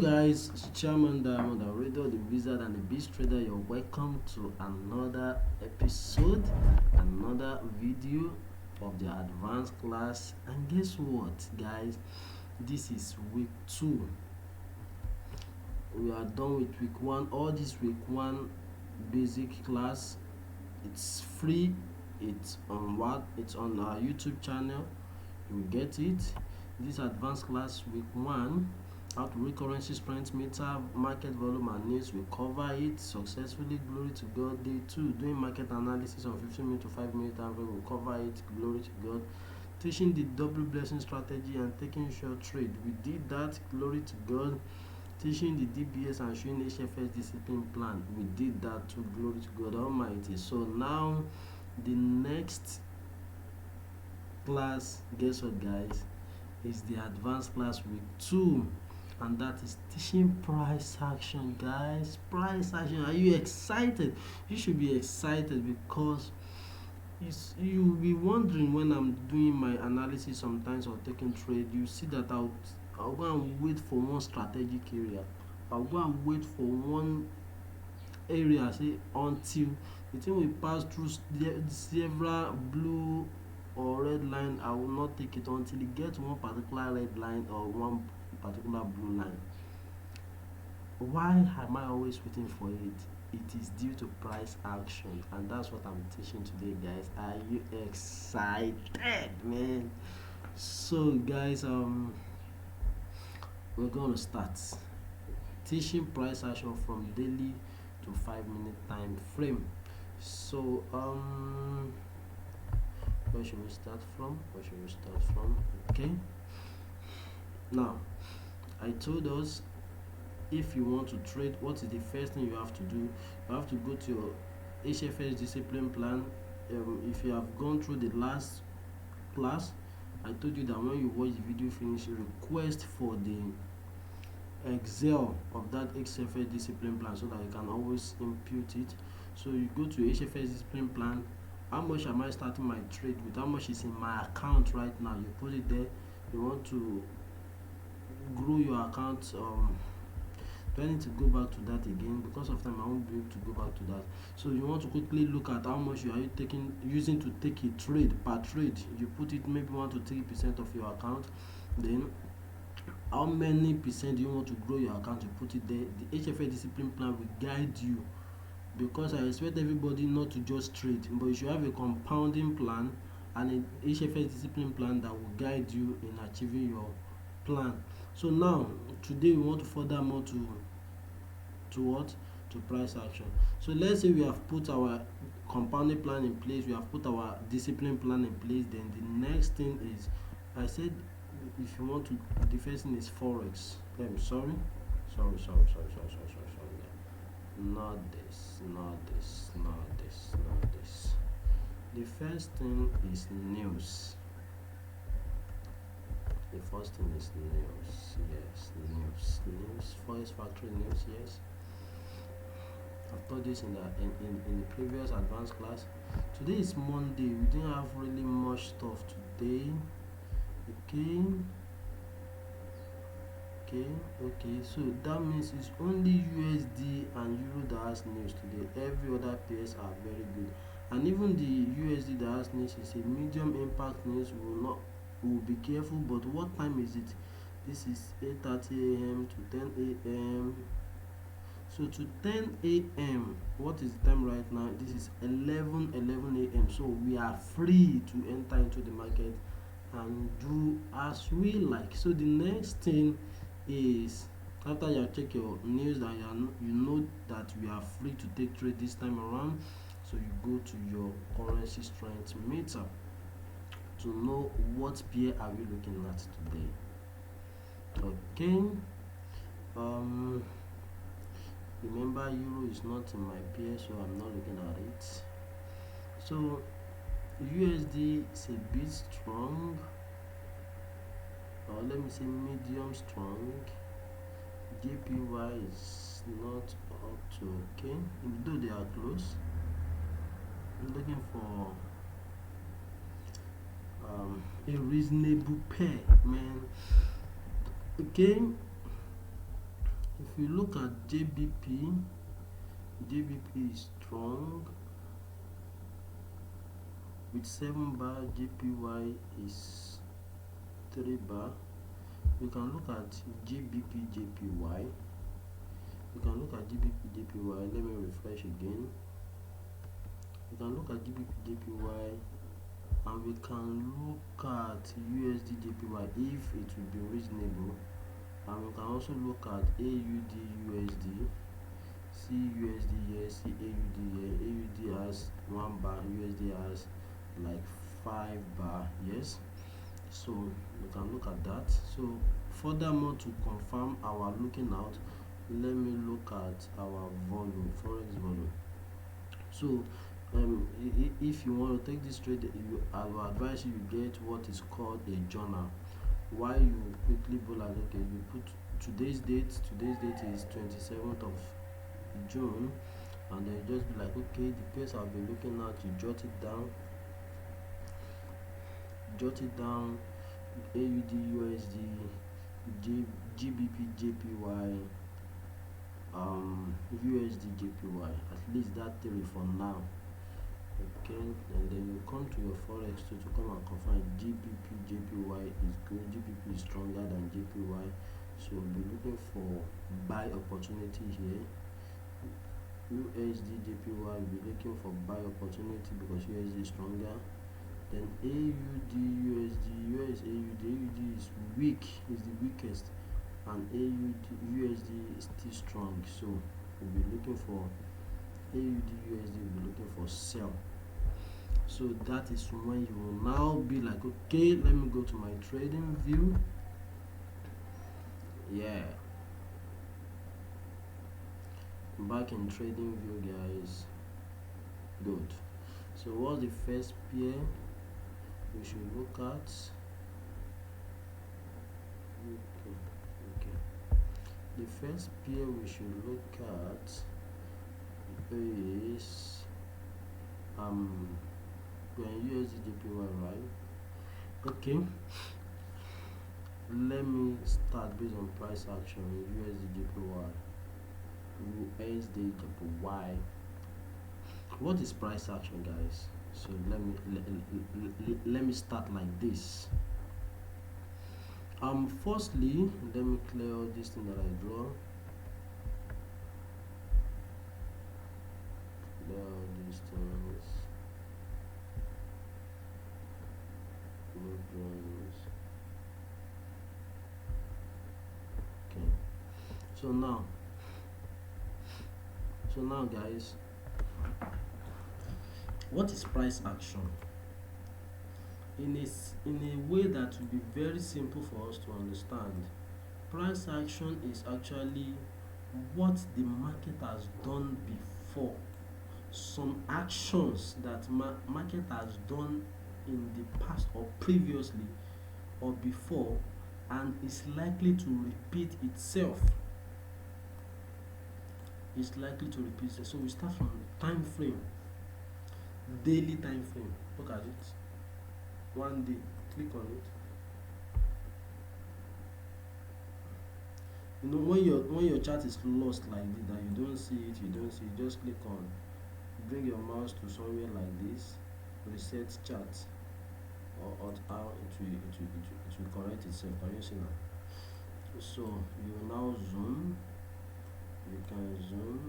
guys, it's Chairman Diamond, the Radio, the Wizard, and the Beast Trader. You're welcome to another episode, another video of the advanced class. And guess what, guys? This is week 2. We are done with week 1. All this week 1 basic class, it's free. It's on It's on our YouTube channel. You get it. This advanced class week 1. How to read currency strength meter, market volume and news. We cover it successfully. Glory to God. Day 2, doing market analysis on 15 minute to 5 minute time frame. We cover it. Glory to God. Teaching the double blessing strategy and taking short trade. We did that. Glory to God. Teaching the DBS and showing HFS discipline plan. We did that too. Glory to God Almighty. So now the next class, guess what, guys, is the advanced class week 2. And that is teaching price action, guys. Price action. Are you excited? You should be excited because you'll be wondering when I'm doing my analysis sometimes or taking trade. You see that I'll go and wait for one strategic area. I'll go and wait for one area, say until the thing will pass through several blue or red line. I will not take it until it gets one particular red line or one particular blue line. Why am I always waiting for it? It is due to price action, and that's what I'm teaching today, guys. Are you excited, man? So guys, we're gonna start teaching price action from daily to 5-minute time frame. So where should we start from? Okay, now I told us, if you want to trade, what is the first thing you have to do? You have to go to your HFS discipline plan. If you have gone through the last class, I told you that when you watch the video finish, request for the Excel of that HFS discipline plan so that you can always impute it. So you go to HFS discipline plan. How much am I starting my trade with? How much is in my account right now? You put it there. You want to grow your account. Do I need to go back to that again? Because of time I won't be able to go back to that. So you want to quickly look at how much you are using to take a trade per trade. You put it maybe 1 to 3% of your account. Then how many percent do you want to grow your account? You put it there. The HFA discipline plan will guide you, because I expect everybody not to just trade, but you should have a compounding plan and an HFS discipline plan that will guide you in achieving your plan. So now today we want to further more to what? To price action. So let's say we have put our compounding plan in place, we have put our discipline plan in place. Then the next thing is, I said, if you want to, the first thing is forex. Sorry. Not this. The first thing is news. The first thing is news. Yes, news. Forex factory news. Yes, I've taught this in the previous advanced class. Today is Monday. We didn't have really much stuff today. Okay. So that means it's only USD and Euro that has news today. Every other pairs are very good, and even the USD that has news is a medium impact news. We'll be careful. But what time is it? This is 8:30 a.m. to 10 a.m. So to 10 a.m. what is the time right now? This is 11 a.m. So we are free to enter into the market and do as we like. So the next thing is, after you check your news and you know that we are free to take trade this time around, so you go to your currency strength meter to know what pair are we looking at today. Okay, remember euro is not in my pair, so I'm not looking at it. So USD is a bit strong, or let me say medium strong. JPY is not up to okay, though they are close. I'm looking for a reasonable pair, man. Okay, if we look at JBP is strong with 7 bar. JPY is 3 bar. We can look at GBP JPY. We can look at GBP JPY. Let me refresh again. We can look at GBP JPY, and we can look at USD JPY if it will be reasonable, and we can also look at AUD USD. See USD here, see AUD here. AUD has 1 bar, USD has like 5 bar. Yes, so we can look at that. So furthermore, to confirm our looking out, let me look at our volume, forex volume. So if you want to take this trade, I will advise you get what is called a journal. Why you quickly go like, okay, you put today's date is 27th of June, and then just be like, okay, the pace I'll be looking at, you jot it down, AUD USD, GBP JPY, USD JPY, at least that 3 for now. Okay, and then you come to your forex to come and confirm GBP JPY is good, GBP is stronger than JPY, so we'll be looking for buy opportunity here. USD JPY will be looking for buy opportunity because USD is stronger. Then AUD USD, AUD is weak, is the weakest, and USD is still strong, so we'll be looking for AUD USD, will be looking for sell. So that is when you will now be like, okay, let me go to my trading view. Yeah, back in trading view, guys. Good. So what's the first pair we should look at? Okay. The first pair we should look at is we're in USD JPY, right? Okay, let me start based on price action in USD JPY. USD JPY. What is price action, guys? So let me start like this. Firstly, let me clear all this thing that I draw. Clear all these things. No drawings. Okay. So now, guys, what is price action? In a way that will be very simple for us to understand, price action is actually what the market has done before, some actions that market has done in the past or previously or before, and is likely to repeat itself. It's likely to repeat itself. So we start from time frame, daily time frame. Look at it. 1 day. Click on it. You know, when your chart is lost like this, that you don't see it, just click on, bring your mouse to somewhere like this, reset chart, or how it will correct itself. Can you see now? So you will now zoom. You can zoom.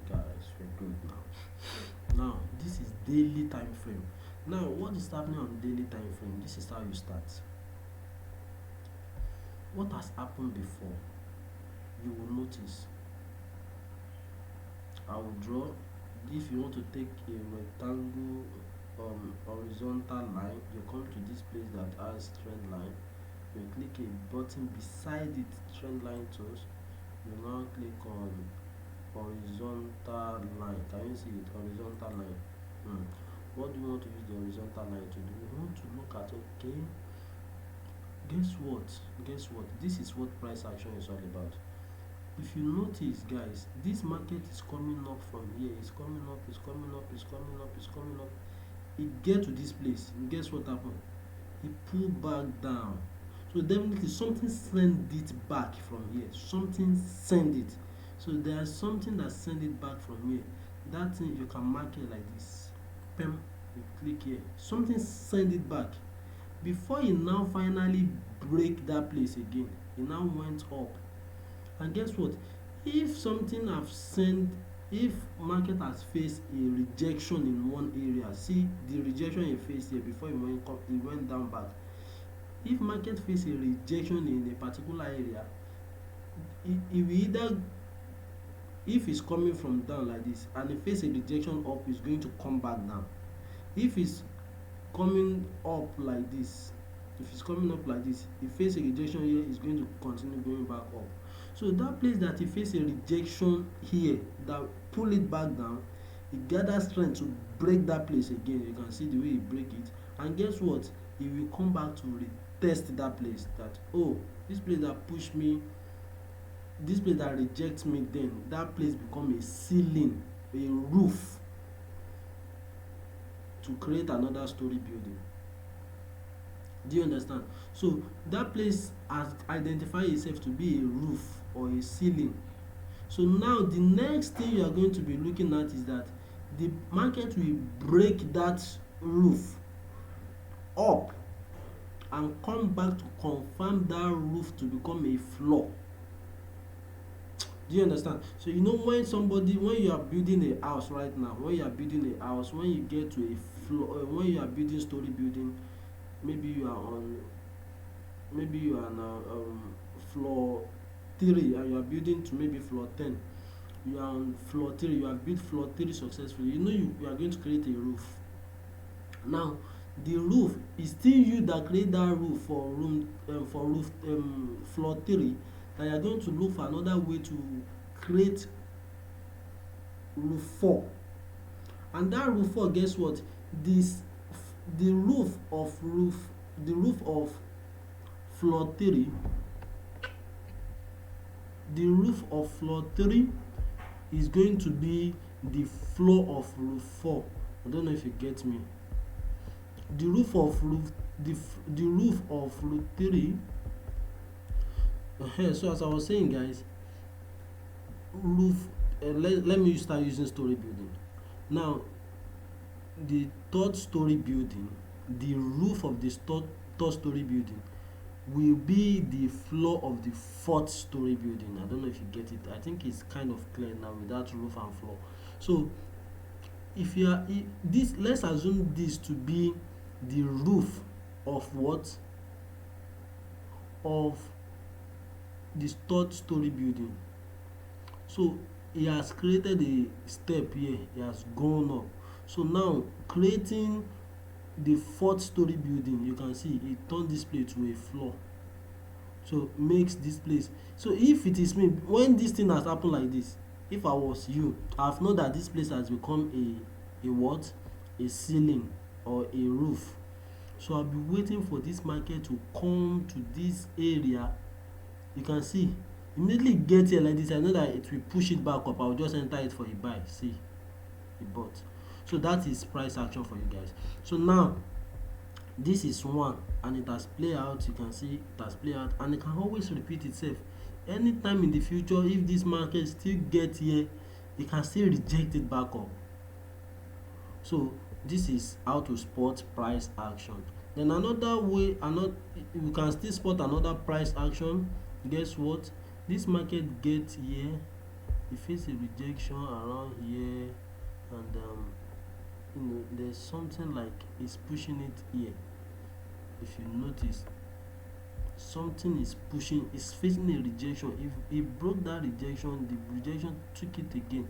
Guys, we're good now. This is daily time frame. Now what is happening on daily time frame? This is how you start. What has happened before? You will notice. I will draw. If you want to take a rectangle horizontal line, you come to this place that has trend line. You click a button beside it, trend line tools. You now click on horizontal line. Can you see it? Horizontal line. What do you want to use the horizontal line to do? You want to look at, okay, guess what? This is what price action is all about. If you notice, guys, this market is coming up from here. It's coming up. It get to this place. And guess what happened? It pulled back down. So definitely something send it back from here. Something send it. So there's something that send it back from here. That thing you can mark it like this. Pem, you click here. Something send it back. Before you now finally break that place again, it now went up. And guess what? If something have sent, if market has faced a rejection in one area, see the rejection it faced here before it went down back. If market face a rejection in a particular area, it will either, if it's coming from down like this and it face a rejection up, it's going to come back down. If it's coming up like this, it face a rejection here, it's going to continue going back up. So that place that it face a rejection here, that pull it back down, it gathers strength to break that place again. You can see the way it break it, and guess what? It will come back to retest that place, that oh, this place that push me, this place that rejects me, then that place become a ceiling, a roof, to create another story building. Do you understand? So that place has identified itself to be a roof or a ceiling. So now the next thing you are going to be looking at is that the market will break that roof up and come back to confirm that roof to become a floor. Do you understand? So you know, when you are building a house right now, when you get to a floor, when you are building story building, maybe you are on floor 3 and you are building to maybe floor 10. You are on floor 3, you have built floor 3 successfully. You know you are going to create a roof. Now the roof is still you that create that roof for floor 3, that you are going to look for another way to create roof 4. And that roof 4, guess what? The roof of floor 3, the roof of floor 3 is going to be the floor of roof 4. I don't know if you get me. The roof of roof 3. So as I was saying, guys, let me start using story building. Now the third story building, the roof of the third story building will be the floor of the fourth story building. I don't know if you get it. I think it's kind of clear now with that roof and floor. So let's assume this to be the roof of what? Of this third story building. So he has created a step here, he has gone up. So now creating the fourth story building, you can see it turned this place to a floor. So makes this place. So if it is me, when this thing has happened like this, if I was you, I have known that this place has become a what? A ceiling or a roof. So I'll be waiting for this market to come to this area. You can see immediately get here like this, I know that it will push it back up. I'll just enter it for a buy. See, it bought. So that is price action for you guys. So now this is one, and it has played out. You can see it has played out, and it can always repeat itself. Anytime in the future, if this market still get here, it can still reject it back up. So this is how to spot price action. Then another way, you can still spot another price action. Guess what? This market get here, it face a rejection around here, and there's something like it's pushing it here. If you notice, something is pushing, it's facing a rejection. If it broke that rejection, the rejection took it again.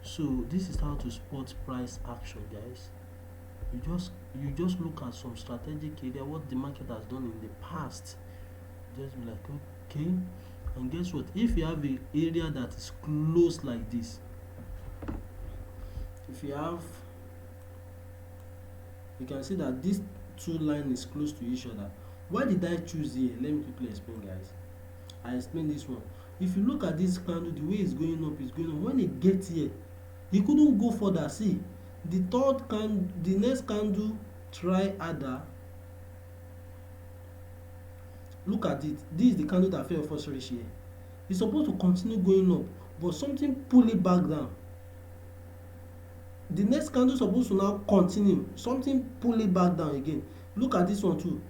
So this is how to spot price action, guys. You just look at some strategic area, what the market has done in the past. Just be like, okay. And guess what? If you have an area that is close like this, you can see that this two line is close to each other. Why did I choose here? Let me quickly explain, guys. I explain this one. If you look at this candle, the way it's going up, when it gets here, it couldn't go further. See, the next candle try harder. Look at it, this is the candle that fell first reach here. It's supposed to continue going up, but something pull it back down. The next candle supposed to now continue, something pull it back down again. Look at this one too,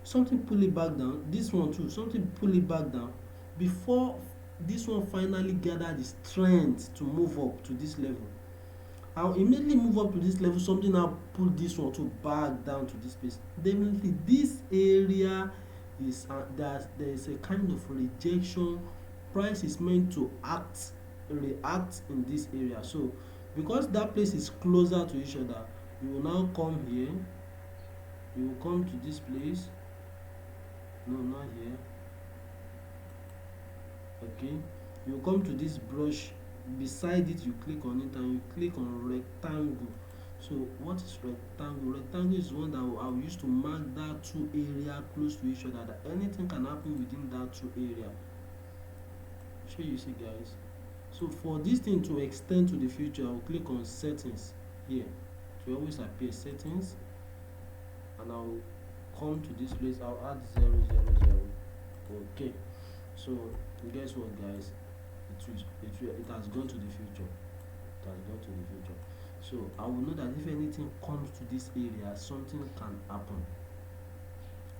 something pull it back down. This one too, something pull it back down before this one finally gather the strength to move up to this level. I'll immediately move up to this level, something now pull this one to back down to this place. Definitely this area is there is a kind of rejection. Price is meant to react in this area. So because that place is closer to each other, you will now come here, you will come to this place, no, not here, okay, you will come to this brush. Beside it, you click on it and you click on rectangle. So what is rectangle? Rectangle is one that I'll use to mark that two area close to each other, that anything can happen within that two area. Sure, you see guys. So for this thing to extend to the future, I'll click on settings here. It will always appear settings, and I'll come to this place. I'll add 0, 0, 0. Okay, so guess what guys, it has gone to the future. It has gone to the future. So I will know that if anything comes to this area, something can happen.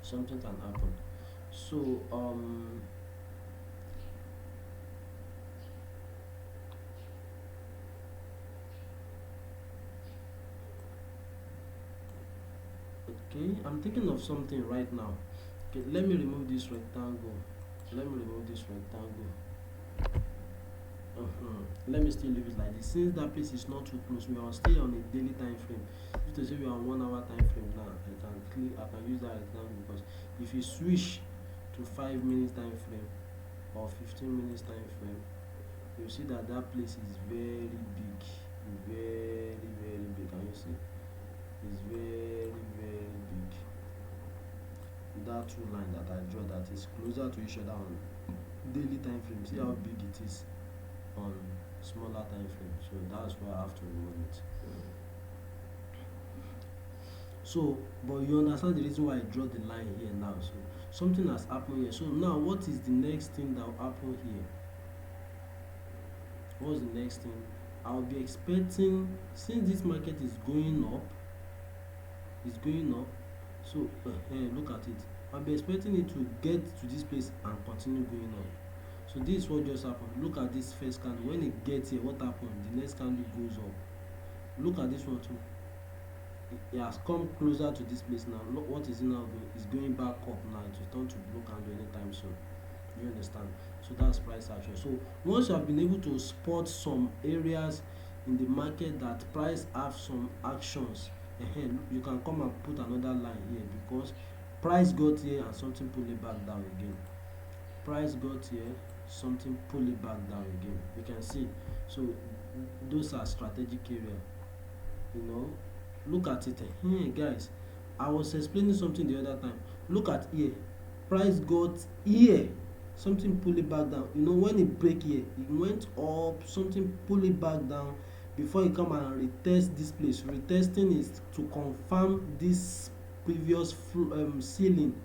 Something can happen. So okay, I'm thinking of something right now. Okay, let me remove this rectangle. Let me still leave it like this. Since that place is not too close, we are still on a daily time frame. If to say we are on 1 hour time frame now, I can use that rectangle, because if you switch to 5 minutes time frame or 15 minutes time frame, you see that that place is very big, very big. Can you see? It's very big. That two line that I draw, that is closer to each other on daily time frame, see how big it is on smaller time frame. So that's why I have to remove it. So but you understand the reason why I draw the line here now. So something has happened here. So now what is the next thing that will happen here? What's the next thing? I'll be expecting, since this market is going up, so look at it, I'll be expecting it to get to this place and continue going up. So this is what just happened. Look at this first candle. When it gets here, what happened? The next candle goes up. Look at this one too. It has come closer to this place now. Look, what is it now doing? It's going back up now. It will turn to blue candle anytime soon. You understand? So that's price action. So once you have been able to spot some areas in the market that price have some actions, you can come and put another line here, because price got here and something pull it back down again. Price got here, something pull it back down again. You can see. So those are strategic area. Look at it. Guys, I was explaining something the other time. Look at here. Price got here, something pull it back down. When it break here, it went up, something pull it back down before you come and retest this place. Retesting is to confirm this previous ceiling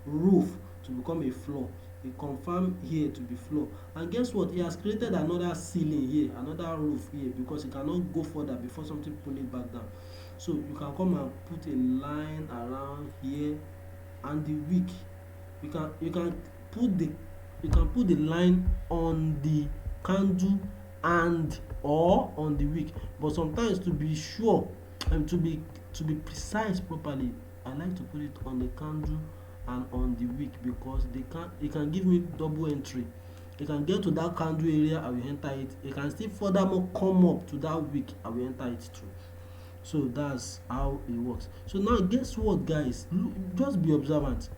roof to become a floor. It confirm here to be floor, and guess what, it has created another ceiling here, another roof here, because it cannot go further before something pull it back down. So you can come and put a line around here, and the wick, you can put the line on the candle and or on the wick. But sometimes, to be sure and to be precise properly, I like to put it on the candle and on the wick, because it can give me double entry. You can get to that candle area, I will enter it. You can still furthermore come up to that wick, I will enter it too. So that's how it works. So now guess what guys, just be observant.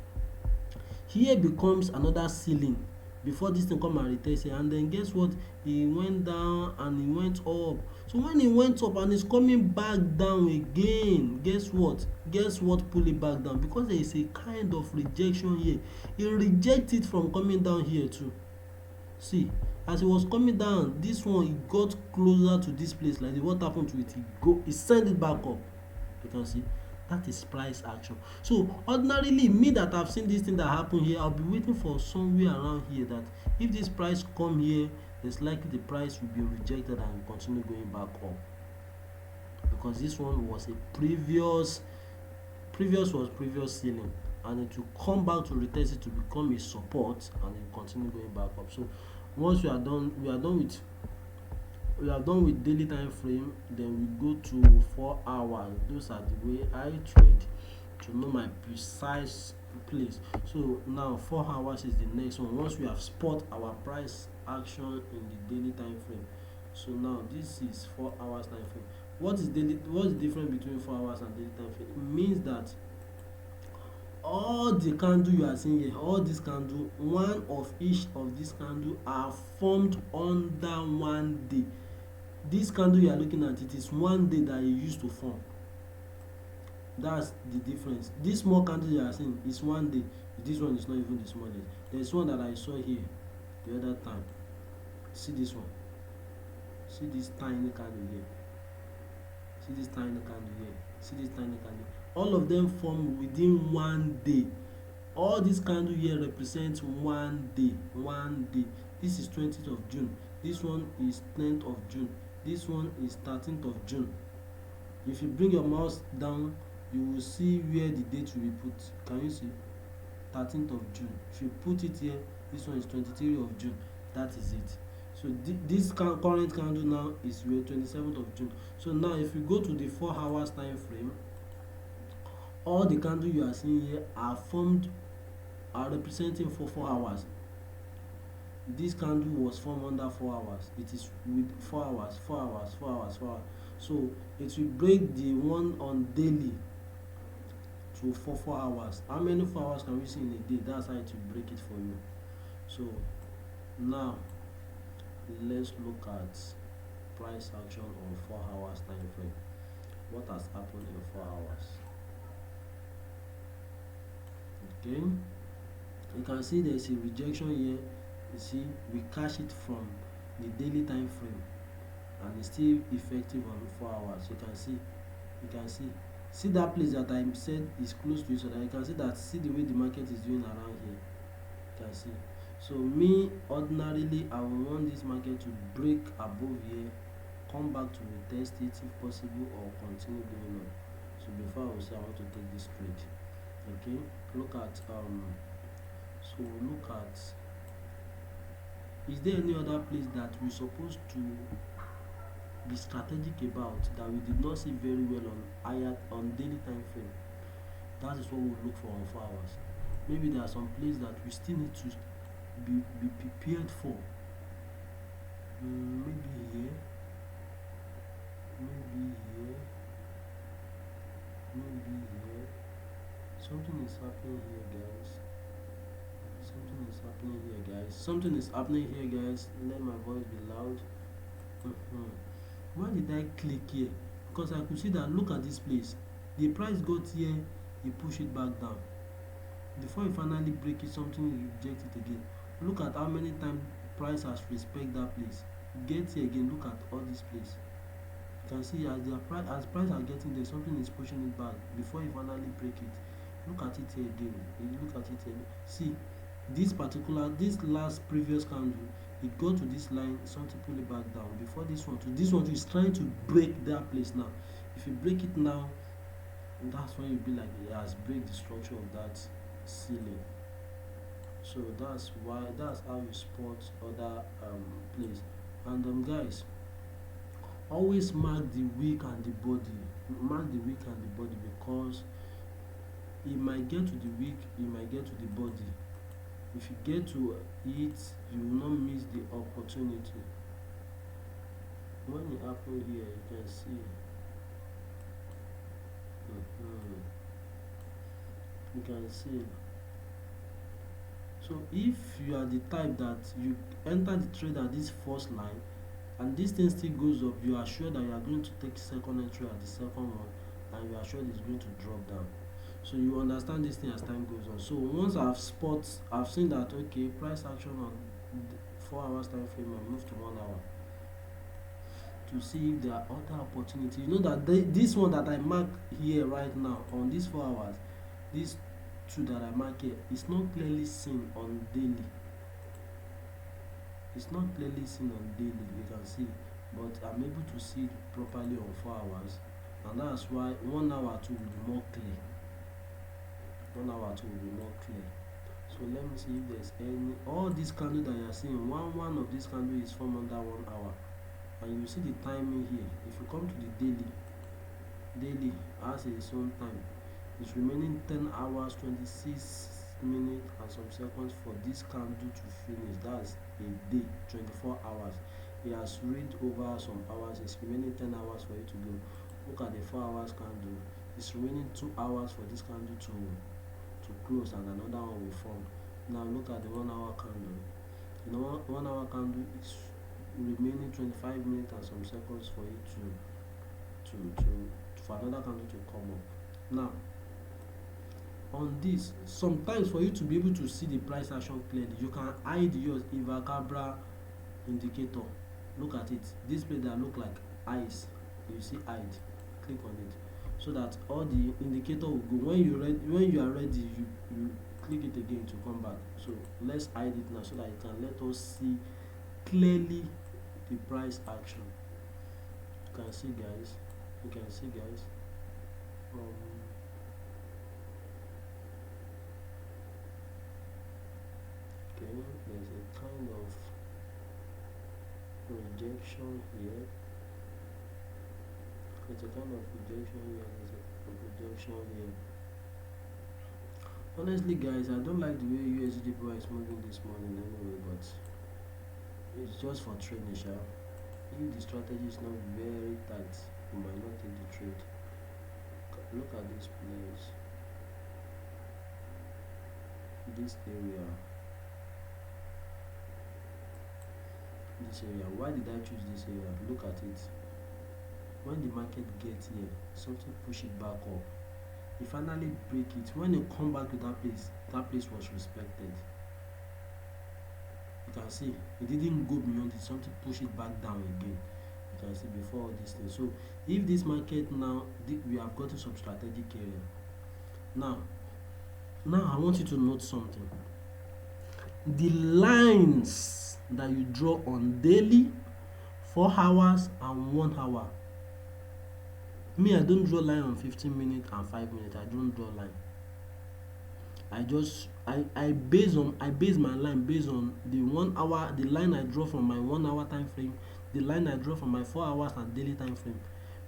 Here becomes another ceiling before this thing come and retest here, and then guess what, he went down and he went up. So when he went up and is coming back down again, guess what pull it back down, because there is a kind of rejection here. He reject it from coming down here too. See, as it was coming down, this one, it got closer to this place. Like what happened to it, it sent it back up. You can see, That is price action. So ordinarily, me that have seen this thing that happen here, I'll be waiting for somewhere around here that if this price come here, it's likely the price will be rejected and continue going back up, because this one was a previous ceiling, and it will come back to retest it to become a support, and it will continue going back up. So once we are done with daily time frame, then we go to 4 hours. Those are the way I trade to know my precise place. So now 4 hours is the next one. Once we have spot our price action in the daily time frame, so now this is 4 hours time frame. What's the difference between 4 hours and daily time frame? It means that all the candle you are seeing here, all this candle, one of each of this candle are formed under one day. This candle you are looking at, it is one day that it used to form. That's the difference. This small candle you are seeing is one day. This one is not even the smallest. There's one that I saw here the other time. See this one. See this tiny candle here. See this tiny candle here. See this tiny candle. All of them form within one day. All this candle here represents one day. One day. This is 20th of June. This one is 10th of June. This one is 13th of June. If you bring your mouse down, you will see where the date will be put. Can you see? 13th of June. If you put it here, this one is 23rd of June. That is it. So this current candle now is 27th of June. So now if you go to the 4 hours time frame, all the candles you are seeing here are representing for 4 hours. This candle was formed under 4 hours. It is with 4 hours, 4 hours, 4 hours, 4 hours. So it will break the one on daily to 4 hours. How many 4 hours can we see in a day? That's how it will break it for you. So now let's look at price action on 4 hours time frame. What has happened in 4 hours? Okay, you can see there's a rejection here. You see, we catch it from the daily time frame, and it's still effective on 4 hours. You can see that place that I said is close to each other. You can see the way the market is doing around here. You can see. So me ordinarily, I will want this market to break above here, come back to retest it if possible, or continue going on. So before I will say I want to take this trade. Okay, look at is there any other place that we're supposed to be strategic about that we did not see very well on daily time frame? That is what we look for on 4 hours. Maybe there are some places that we still need to be prepared for. Maybe here, maybe here, maybe here. Something is happening here, guys. Something is happening here, guys. Something is happening here, guys. Let my voice be loud. Why did I click here? Because I could see that, look at this place. The price got here, you push it back down. Before you finally break it, something you reject it again. Look at how many times price has respect that place. Get here again, look at all this place. You can see as price are getting there, something is pushing it back before you finally break it. Look at it here again. You look at it here. See, this last previous candle, it got to this line, something pull it back down. Before this one is trying to break that place now. If you break it now, that's when you be like, it has break the structure of that ceiling. So that's how you spot other place. And guys, always mark the wick and the body. Mark the wick and the body, because it might get to the wick, it might get to the body. If you get to it, you will not miss the opportunity. When it happens here, you can see. You can see. So if you are the type that you enter the trade at this first line and this thing still goes up, you are sure that you are going to take second entry at the second one, and you are sure it's going to drop down. So you understand this thing as time goes on. So once I've seen that, okay, price action on 4 hours time frame, I move to 1 hour. to see if there are other opportunities. You know that this one that I mark here right now on these 4 hours, these two that I mark here, is not clearly seen on daily. It's not clearly seen on daily, you can see, but I'm able to see it properly on 4 hours, and that's why 1 hour too will be more clear. 1 hour too will be more clear. So let me see if there's any. All these candles that you are seeing, one of these candles is formed under 1 hour, and you see the timing here. If you come to the daily has its own time. It's remaining 10 hours 26 minutes and some seconds for this candle to finish. That's a day, 24 hours. It has read over some hours. It's remaining 10 hours for it to go. Look at the 4 hours candle. It's remaining 2 hours for this candle to close, and another one will form. Now look at the 1 hour candle. The 1 hour candle is remaining 25 minutes and some seconds for it for another candle to come up. Now on this, sometimes for you to be able to see the price action clearly, you can hide your Ivacabra indicator. Look at it. This place that look like eyes, you see hide. Click on it so that all the indicator will go. When you are ready, you click it again to come back. So let's hide it now so that it can let us see clearly the price action. You can see, guys. Okay, there's a kind of rejection here. There's a kind of rejection here. There's a rejection here. Honestly, guys, I don't like the way USD price is moving this morning anyway, but it's just for trading, sha. If the strategy is not very tight, you might not take the trade. Look at this place, this area. Why did I choose this area? Look at it. When the market gets here, something push it back up. It finally break it. When it come back to that place was respected. You can see it didn't go beyond it. Something push it back down again. You can see before all these things. So if this market now, we have gotten some strategic area. Now I want you to note something. The lines that you draw on daily, 4 hours and 1 hour. Me, I don't draw line on 15 minutes and 5 minutes. I don't draw line. I base my line based on the 1 hour, the line I draw from my 1 hour time frame, the line I draw from my 4 hours and daily time frame.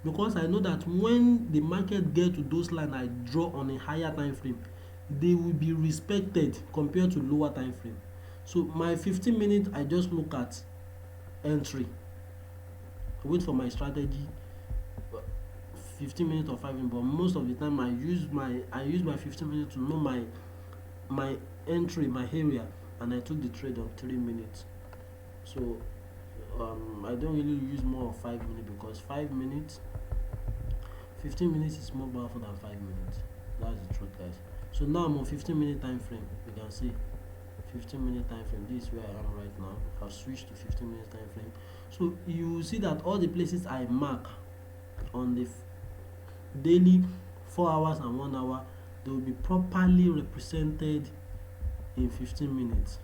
Because I know that when the market get to those lines I draw on a higher time frame, they will be respected compared to lower time frame. So my 15 minutes, I just look at entry, wait for my strategy, 15 minutes or 5 minutes, but most of the time I use my 15 minutes to know my entry, my area, and I took the trade of 3 minutes. So I don't really use more of 5 minutes, because 15 minutes is more powerful than 5 minutes. That's the truth, guys. So now I'm on 15-minute time frame. You can see 15-minute time frame. This is where I am right now. I've switched to 15-minute time frame. So you see that all the places I mark on the daily, 4 hours and 1 hour, they will be properly represented in 15 minutes.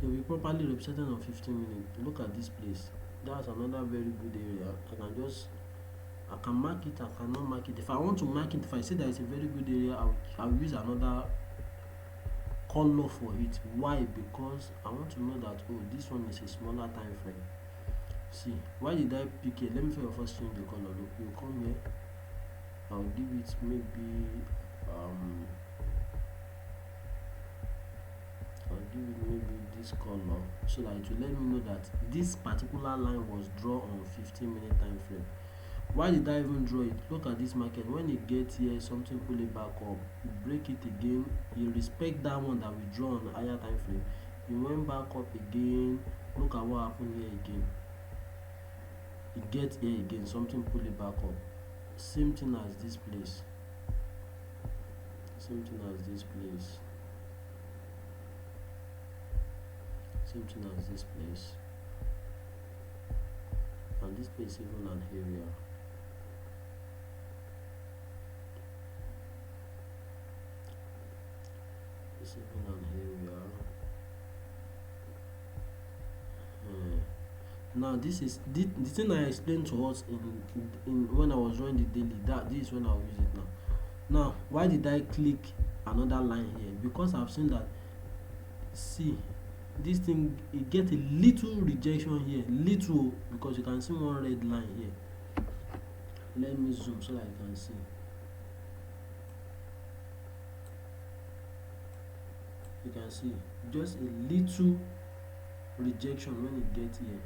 They will be properly represented on 15 minutes. Look at this place. That's another very good area. I can mark it, I cannot mark it. If I want to mark it, if I say that it's a very good area, I'll use another color for it. Why? Because I want to know that, oh, this one is a smaller time frame. See, why did I pick it? Let me first change the color. Look, you come here, I'll give it maybe this color, so that it will let me know that this particular line was drawn on 15-minute time frame. Why did I even draw it? Look at this market. When it gets here, something pull it back up, you break it again, you respect that one that we draw on a higher time frame, you went back up again. Look at what happened here again. It gets here again, something pull it back up. Same thing as this place. Same thing as this place. Same thing as this place. this place is even an area. This is even an area. Now this is the thing I explained to us in when I was running the daily. That this is when I'll use it now. Now why did I click another line here? Because I've seen that, see, this thing, it get a little rejection here, little, because you can see one red line here. Let me zoom so that you can see. You can see just a little rejection when it gets here.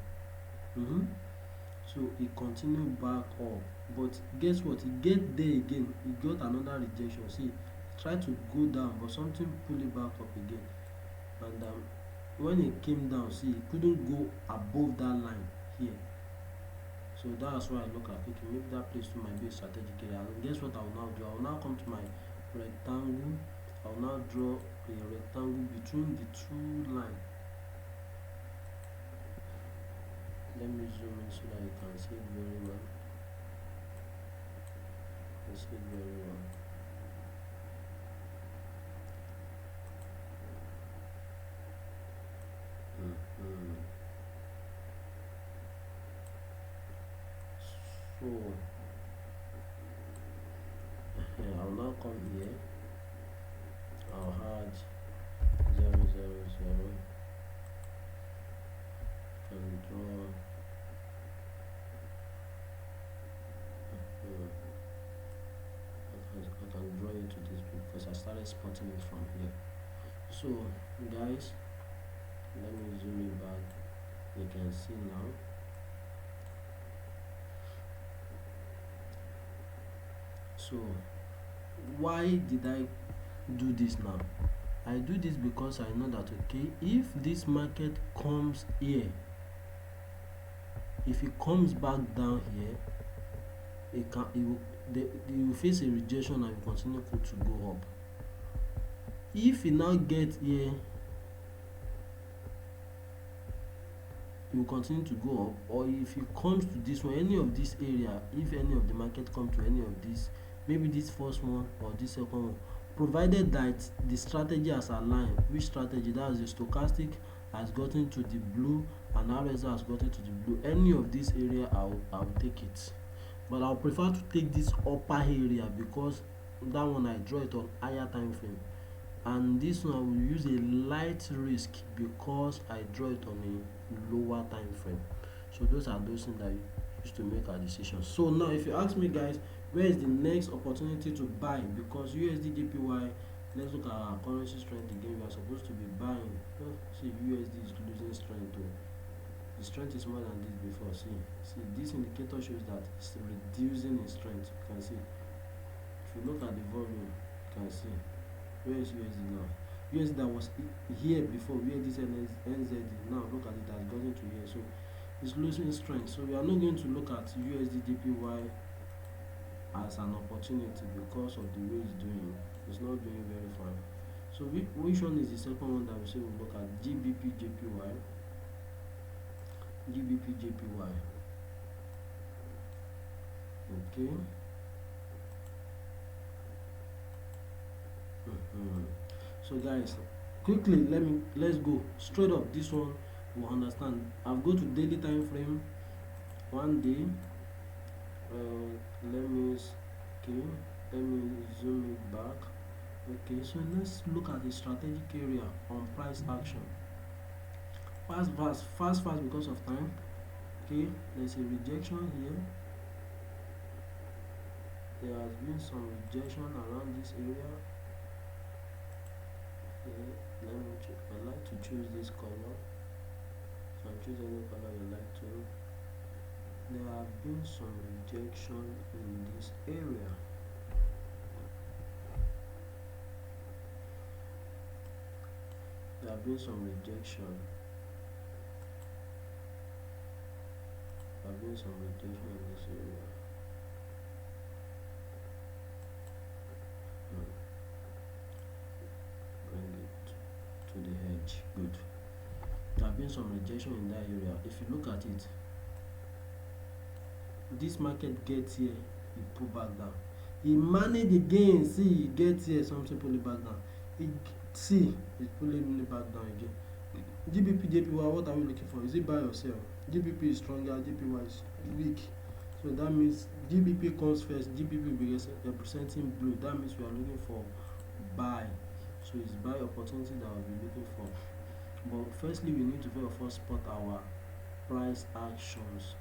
So it continue back up, but guess what, it get there again, it got another rejection. See, try to go down, but something pull it back up again. And when it came down, see, it couldn't go above that line here. So that's why I look at, okay, maybe that place might be a strategic area. And guess what I will now do? I will now come to my rectangle. I will now draw a rectangle between the two lines. Let me zoom in so that you can see it very well. You can see it very well. So I'll now come here. I'll add 0, 0, 0 and draw. I can draw it to this because I started spotting it from here. So guys, let me zoom it back. You can see now. So why did I do this now? I do this because I know that, okay, if this market comes here, if it comes back down here, it will face a rejection and will continue to go up. If it now gets here, it will continue to go up. Or if it comes to this one, any of this area, if any of the market come to any of this, maybe this first one or this second one, provided that the strategy has aligned. Which strategy? That is, the stochastic has gotten to the blue and RSI has gotten to the blue. Any of this area, I'll take it, but I'll prefer to take this upper area because that one I draw it on higher time frame, and this one I will use a light risk because I draw it on a lower time frame. So those are those things that you use to make our decisions. So now if you ask me, guys, where is the next opportunity to buy? Because USD JPY, let's look at our currency strength again. We are supposed to be buying. See, USD is losing strength too. The strength is more than this before. See, this indicator shows that it's reducing in strength. You can see. If you look at the volume, you can see. Where is USD now? USD that was here before, where this NZ is now, look at it, has gotten to here. So it's losing strength. So we are not going to look at USD JPY as an opportunity because of the way it's doing. It's not doing very fine. So which one is the second one that we say we look at? GBP JPY. GBP JPY. Okay. So guys, quickly let's go straight up. This one we will understand. I'll go to daily time frame, 1 day. Let me zoom it back. Okay, so let's look at the strategic area on price action. Fast because of time. Okay, there's a rejection here. There has been some rejection around this area. Okay, I like to choose this color. So choose any color you like to. There have been some rejection in this area. There have been some rejection. There have been some rejection in this area. Bring it to the edge. Good. There have been some rejection in that area. If you look at it, This market gets here, e pull back down. E manage again, see e get here, something pull it back down. See it's pulling it back down again. GBP, JPY, what are we looking for? Is it buy or sell? GBP is stronger, JPY is weak. So that means GBP comes first. GBP will be representing blue. That means we are looking for buy. So it's buy opportunity that we'll be looking for. But firstly, we need to first spot our price actions,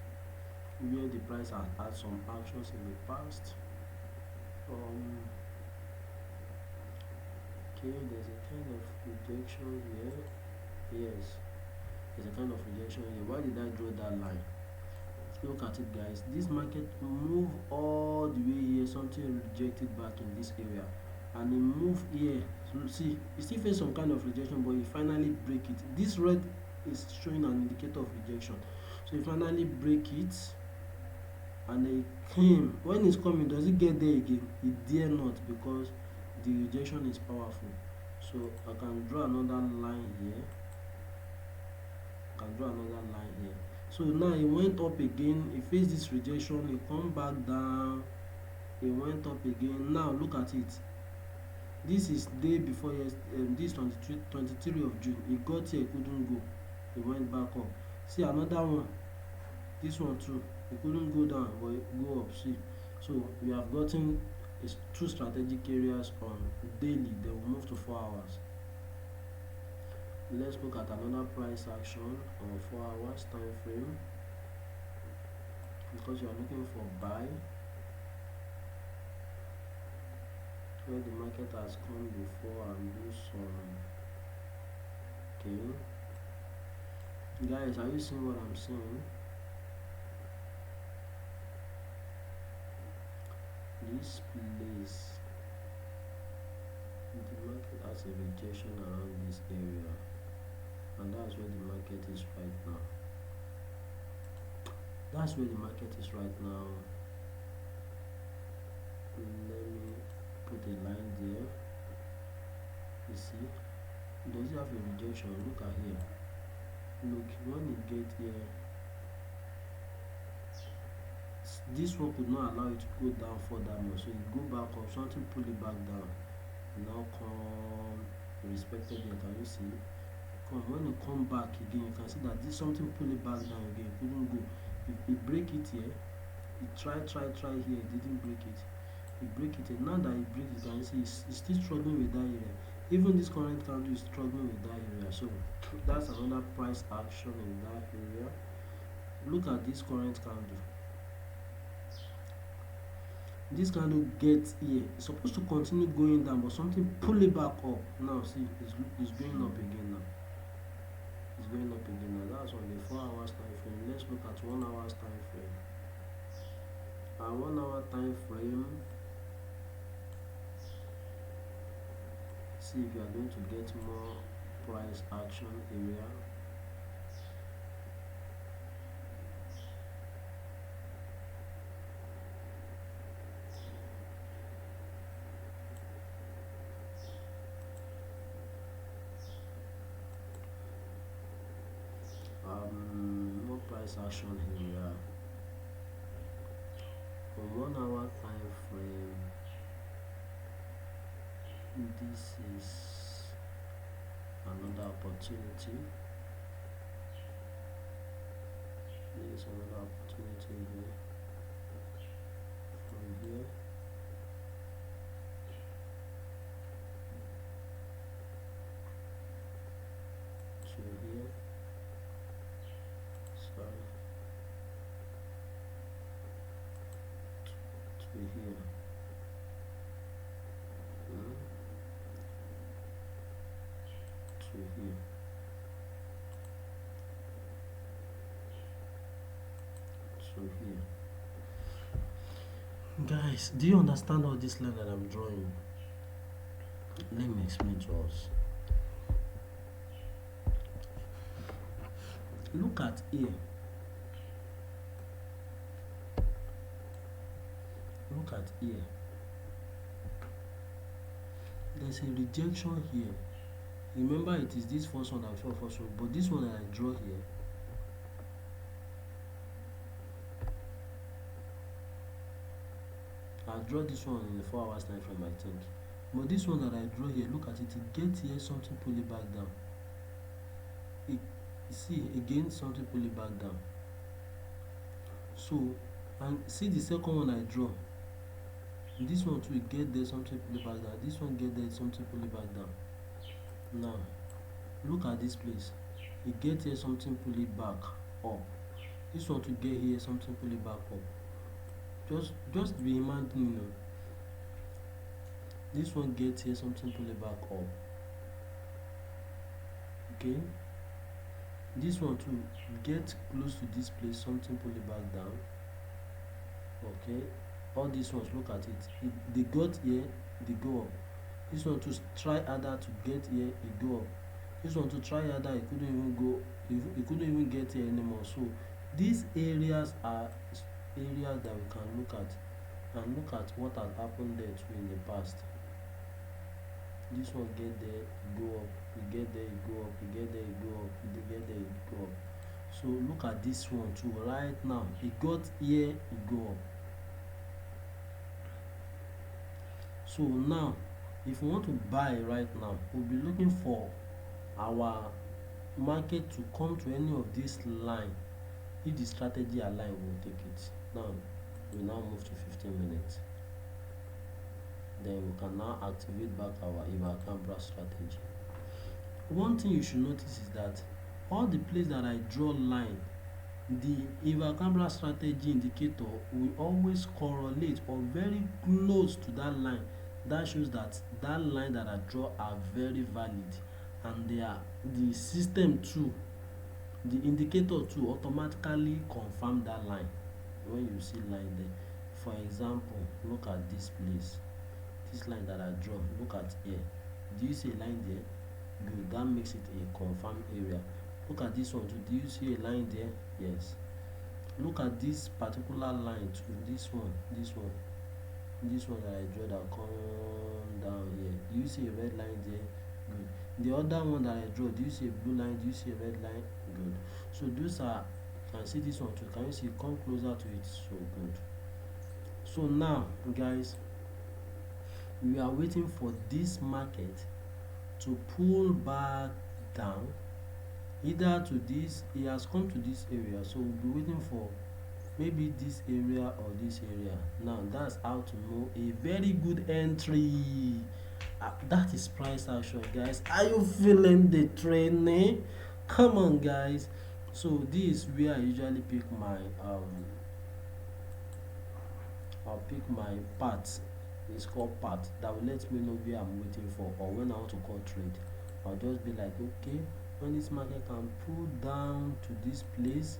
where the price has had some actions in the past. Okay, there's a kind of rejection here. Yes, there's a kind of rejection here. Why did I draw that line? Look at it, guys. This market move all the way here, something rejected back in this area, and it move here. So see, it still face some kind of rejection, but it finally break it. This red is showing an indicator of rejection. So it finally break it, and it came. When it's coming, does it get there again? It dare not, because the rejection is powerful. So I can draw another line here. So now it went up again, it faced this rejection, it come back down, it went up again. Now look at it. This is day before this 23 of June. It got here, it couldn't go, it went back up. See another one, this one too, it couldn't go down but it go up. See, so we have gotten two strategic areas on daily. Then we'll move to 4 hours. Let's look at another price action on 4 hours time frame, because you are looking for buy where the market has come before and do some. Okay, guys, are you seeing what I'm saying? This place, the market has a rejection around this area, and that's where the market is right now. Let me put a line there. You see, does it have a rejection? Look at here. Look, when it get here, this one could not allow it to go down furthermore, so you go back up, something pull it back down, now come respected here. Can you see? When you come back again, you can see that this something pull it back down again. It couldn't go. If it break it here, it try here, it didn't break it. It break it here. Now that it breaks, you can see it's still struggling with that area. Even this current candle is struggling with that area. So that's another price action in that area. Look at this current candle. This candle gets here, it's supposed to continue going down, but something pull it back up. Now see, it's going up again now. That's on the 4 hours time frame. Let's look at 1 hour's time frame. 1 hour time frame, see if you are going to get more price action area. More price action here on 1 hour time frame. This is another opportunity. There is another opportunity here. From here to here. Sorry. To here. To here. To here. Guys, do you understand all this line that I'm drawing? Let me explain to us. Look at here. Look at here. There's a rejection here. Remember, it is this first one that fell first one, but this one that I draw here, I'll draw this one in a 4 hours time frame, I think. But this one that I draw here, look at it, it gets here something, pull it back down. See again, something, pull it back down. So, and see the second one I draw, this one too, get there something, pull it back down. This one get there something, pull it back down. Now look at this place, it get here something, pull it back up. This one to get here something, pull it back up. Just be imagining, this one gets here something, pull it back up. Okay, this one to get close to this place, something, pull it back down. Okay, all these ones, look at it, they got here, they go up. This one to try harder to get here, it go up. This one to try harder, it couldn't even go, it couldn't even get here anymore. So these areas are areas that we can look at and look at what has happened there too in the past. This one get there, it go up, you get there, it go up, you get there, it go up, you get there, it go up. So look at this one too, right now it got here, it go up. So now if we want to buy right now, we'll be looking for our market to come to any of this line. If the strategy align, we'll take it. Now we now move to 15 minutes. Then we can now activate back our Ivacambra strategy. One thing you should notice is that all the places that I draw line, the Ivacambra strategy indicator will always correlate or very close to that line. That shows that that line that I draw are very valid, and they are the system too, the indicator too automatically confirm that line when you see line there. For example, look at this place, this line that I draw, look at here, do you see a line there? Good, that makes it a confirmed area. Look at this one too, do you see a line there? Yes. Look at this particular line too, this one that I draw that come down here, do you see a red line there? Good. The other one that I draw, do you see a blue line? Do you see a red line? Good. So those are, you can see this one too, can you see, come closer to it? So good. So now guys, we are waiting for this market to pull back down, either to this, it has come to this area, so we'll be waiting for maybe this area or this area. Now that's how to know a very good entry. That is price action, guys. Are you feeling the training? Come on guys. So this is where I usually pick my I'll pick my path. It's called path, that will let me know where I'm waiting for, or when I want to call trade. I'll just be like, okay, when this market can pull down to this place,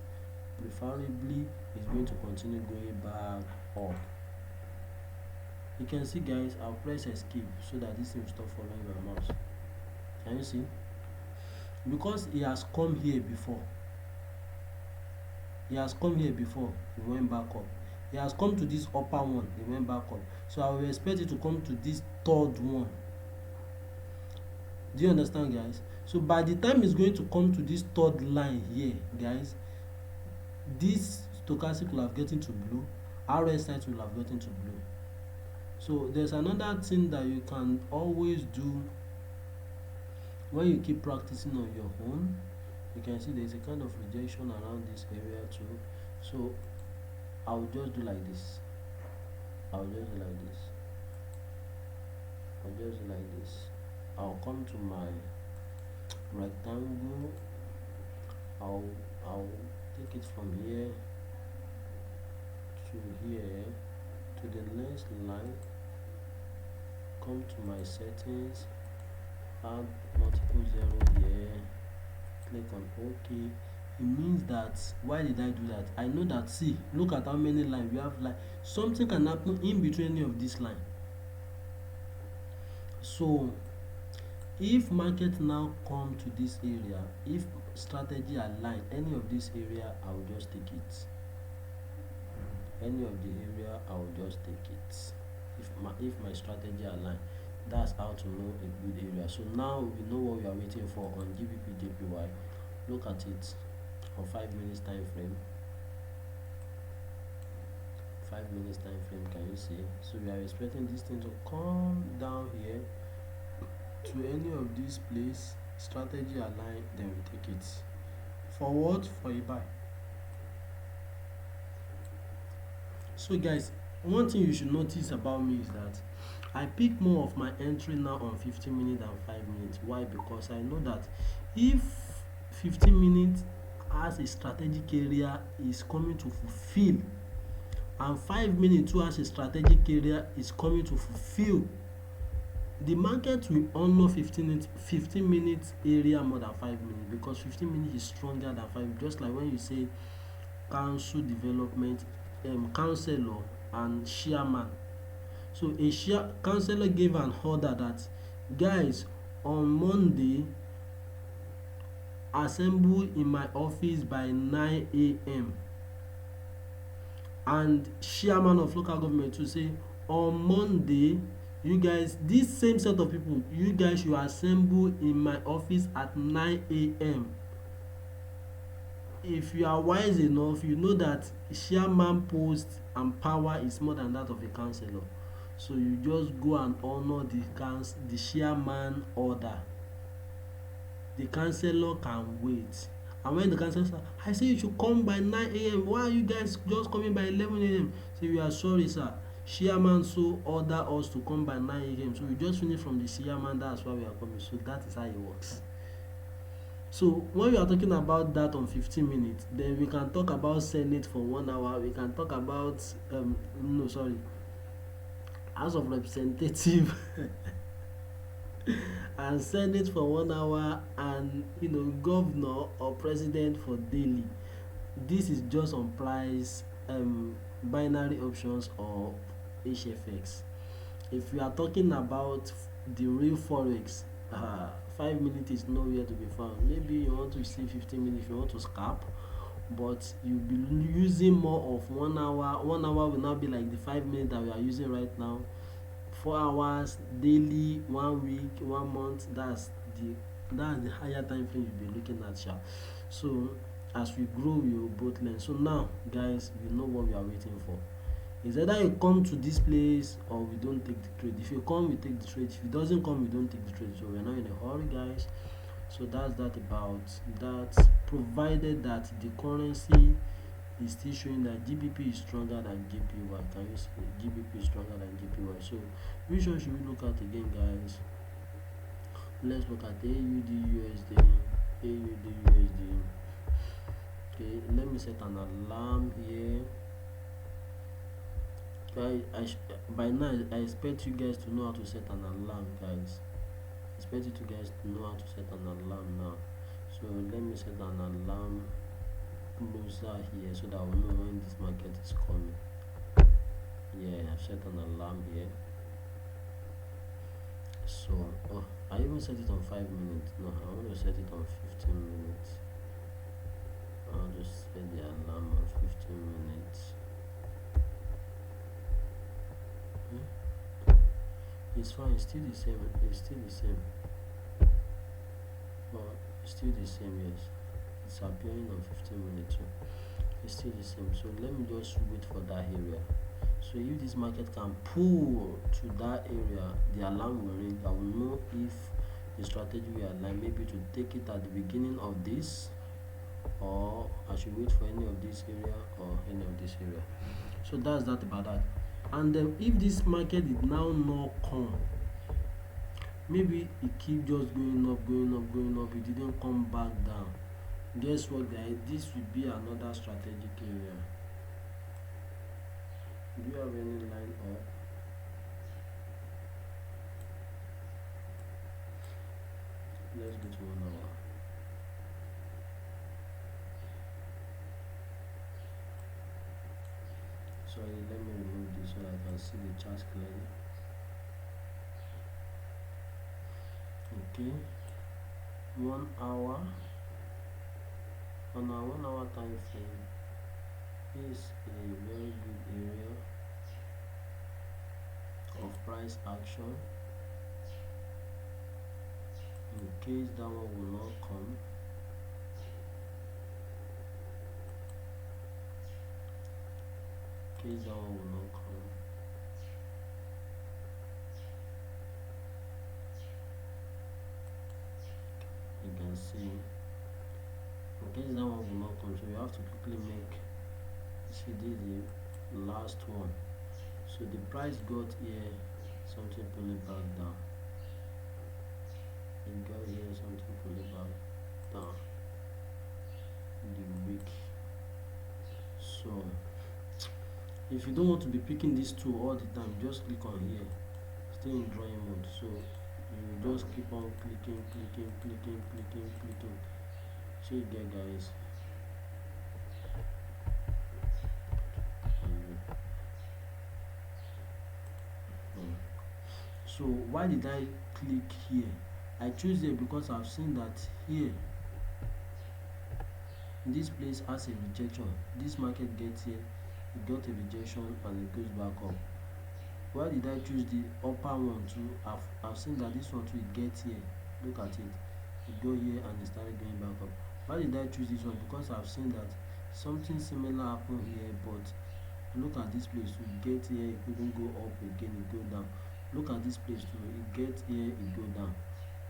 preferably it's going to continue going back up. You can see guys, I'll press escape so that this thing will stop following my mouse. Can you see? Because he has come here before, he went back up. He has come to this upper one, he went back up. So I will expect it to come to this third one. Do you understand guys? So by the time it's going to come to this third line here guys, this stochastic will have gotten to blue, RSI will have gotten to blue. So there's another thing that you can always do when you keep practicing on your own. You can see there's a kind of rejection around this area too. So I'll just do like this. I'll come to my rectangle. I'll take it from here to here to the next line. Come to my settings, add multiple zero here, click on OK. It means that, why did I do that? I know that, see, look at how many lines we have. Like something can happen in between any of this line. So if market now come to this area, if strategy align any of this area, I will just take it. Any of the area, I will just take it. If my strategy align, that's how to know a good area. So now we know what we are waiting for on GBP JPY. Look at it on 5 minutes time frame. 5 minutes time frame. Can you see? So we are expecting this thing to come down here to any of these place, strategy align, then we take it for what? For a buy. So guys, one thing you should notice about me is that I pick more of my entry now on 15 minutes than 5 minutes. Why? Because I know that if 15 minutes as a strategic area is coming to fulfill, and 5 minutes too as a strategic area is coming to fulfill, the market will honor 15 minutes area more than 5 minutes, because 15 minutes is stronger than 5. Just like when you say council development, councillor and chairman. So a councillor gave an order that, guys, on Monday assemble in my office by 9 a.m. and chairman of local government to say, on Monday, you guys, this same set of people, you guys should assemble in my office at 9 a.m. If you are wise enough, you know that chairman post and power is more than that of a councillor. So you just go and honor the chairman order. The councillor can wait. And when the councillor says, I say you should come by 9 a.m. Why are you guys just coming by 11 a.m.? Say, we are sorry, sir. Chairman so order us to come by 9 a.m. So we just finish from the chairman, that's why we are coming. So that is how it works. So when we are talking about that on 15 minutes, then we can talk about Senate for 1 hour. We can talk about House of Representative and Senate for 1 hour, and governor or president for daily. This is just on price, binary options or HFX. If we are talking about the real forex, 5 minutes is nowhere to be found. Maybe you want to see 15 minutes if you want to scalp, but you'll be using more of 1 hour. 1 hour will now be like the 5 minutes that we are using right now. 4 hours daily, 1 week, 1 month. That's the higher time frame you'll be looking at. So as we grow, we will both learn. So now, guys, we know what we are waiting for. It's either you come to this place or we don't take the trade. If you come, we take the trade. If it doesn't come, we don't take the trade. So we're not in a hurry, guys. So that's that about that, provided that the currency is still showing that GBP is stronger than JPY. Can you see GBP is stronger than JPY? So which one should we look at again, guys? Let's look at AUD USD. Okay, let me set an alarm here. By now I expect you guys to know how to set an alarm, guys. I expect you guys to know how to set an alarm now. So let me set an alarm closer here so that we know when this market is coming. Yeah, I've set an alarm here. So I even set it on 5 minutes. No, I want to set it on 15 minutes. I'll just set the alarm on 15 minutes. It's fine, it's still the same. But it's still the same, yes. It's appearing on 15 minutes. So it's still the same. So let me just wait for that area. So if this market can pull to that area, the alarm will ring. I will know if the strategy we align, maybe to take it at the beginning of this, or I should wait for any of this area or any of this area. So that's that about that. And then if this market did now not come, maybe it keep just going up, it didn't come back down. Guess what, guys? This will be another strategic area. Do you have any line up? Let's go to 1 hour. Sorry, let me remove this so I can see the chart clearly. Okay, 1 hour. On our 1 hour time frame is a very good area of price action. In case that one will not come, okay, case that one will not come, you can see in case that one will not come, so you have to quickly make, see this is the last one. So the price got here, something pull it back down, it got here, something pull it back down, the week. So if you don't want to be picking these two all the time, just click on here, stay in drawing mode. So you just keep on clicking. So you get, guys. So why did I click here? I choose here because I've seen that here this place has a rejection. This market gets here, it got a rejection and it goes back up. Why did I choose the upper one too? I've seen that this one too, it gets here, look at it, it go here and it started going back up. Why did I choose this one? Because I've seen that something similar happened here, but look at this place too, it get here, it couldn't go up again, it go down. Look at this place too, it get here, it go down.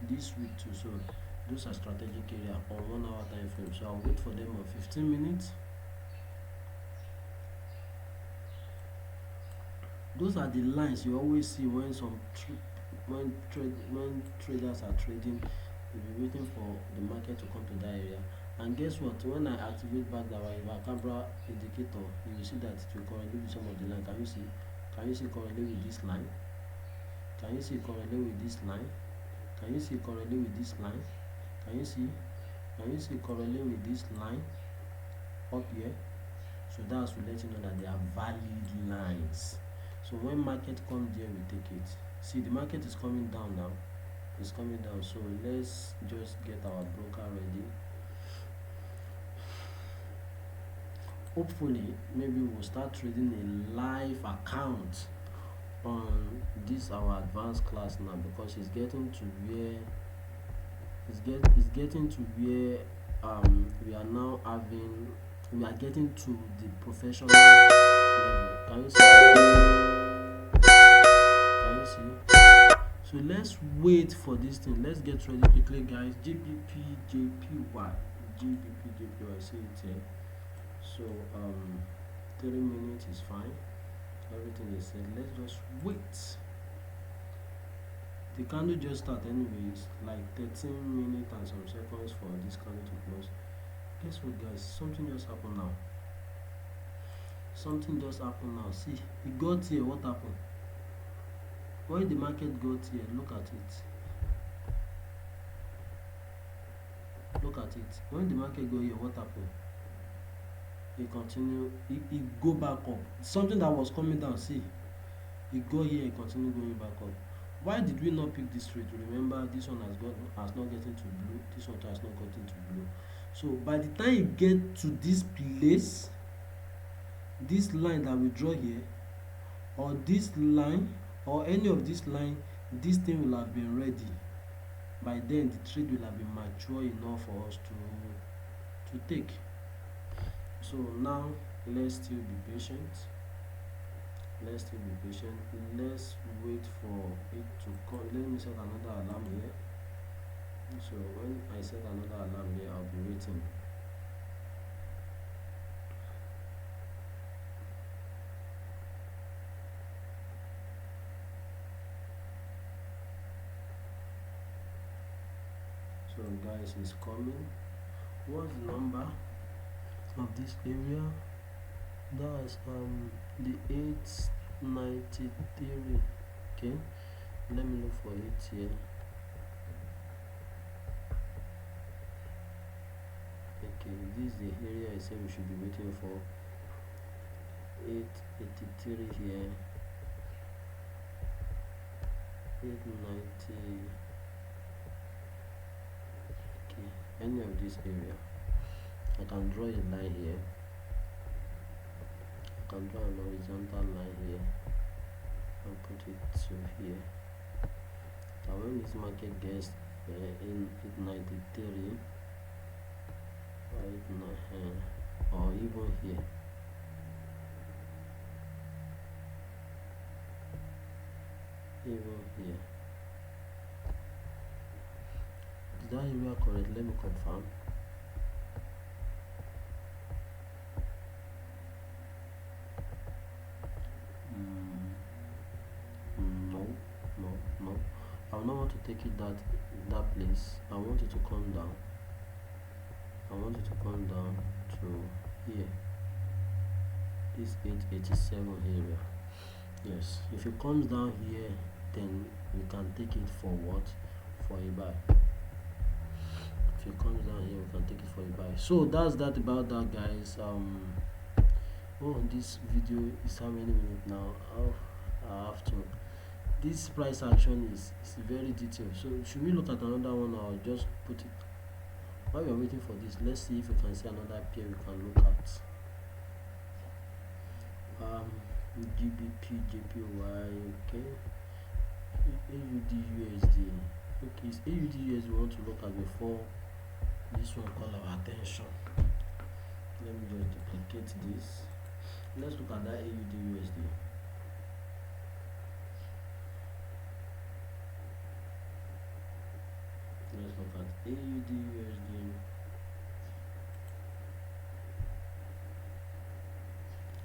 This week too. So those are strategic area on 1 hour time frame. So I'll wait for them on 15 minutes. Those are the lines you always see when when traders are trading. You'll be waiting for the market to come to that area. And guess what? When I activate back that camera indicator, you will see that it will correlate with some of the line. Can you see? Can you see correlate with this line? Can you see correlate with this line? Can you see correlate with this line? Can you see? Can you see correlate with this line up here? So that's to let you know that they are valid lines. So when market comes there, we take it. See, the market is coming down now. It's coming down. So let's just get our broker ready. Hopefully, maybe we'll start trading a live account on this our advanced class now, because it's getting to where we are now having, we are getting to the professional level. Can you see? Can you see? So let's wait for this thing. Let's get ready quickly, guys. JPY. See it here. So 30 minutes is fine. Everything is set. Let's just wait. The candle just started anyways, like 13 minutes and some seconds for this candle to close. Guess what, guys? Something just happened now. Something just happened now. See, it got here. What happened? When the market got here, look at it. Look at it. When the market got here, what happened? It continue. It go back up. Something that was coming down. See, it go here. It continue going back up. Why did we not pick this trade? Remember, this one has not gotten to blue. This one has not gotten to blue. So by the time you get to this place, this line that we draw here, or this line, or any of this line, this thing will have been ready. By then, the trade will have been mature enough for us to take. So now let's still be patient. Let's still be patient. Let's wait for it to come. Let me set another alarm here. So when I set another alarm here, I'll be waiting. So guys, it's coming. What's the number of this area? That's the 893. Okay, let me look for it here. Okay, this is the area I said we should be waiting for. 883 here. 890. Okay, any of this area. I can draw a line here. I can draw an horizontal line here and put it to here. So when this market gets in 893, or even here, even here. Is that area correct? Let me confirm. No, no, no. I will not want to take it that place. I want it to come down. I want it to come down to here. This 887 area. Yes. If it comes down here, then we can take it for what? For a buy. If it comes down here, we can take it for a buy. So that's that about that, guys. Oh, this video is how many minutes now? Oh, I have to. This price action is very detailed. So should we look at another one, or just put it? While we are waiting for this, let's see if we can see another pair we can look at. GBP, JPY, okay. AUD, USD. Okay, it's AUD, USD we want to look at before this one call our attention. Let me just duplicate this. Let's look at that AUD, USD. Let's look at AUD, USD.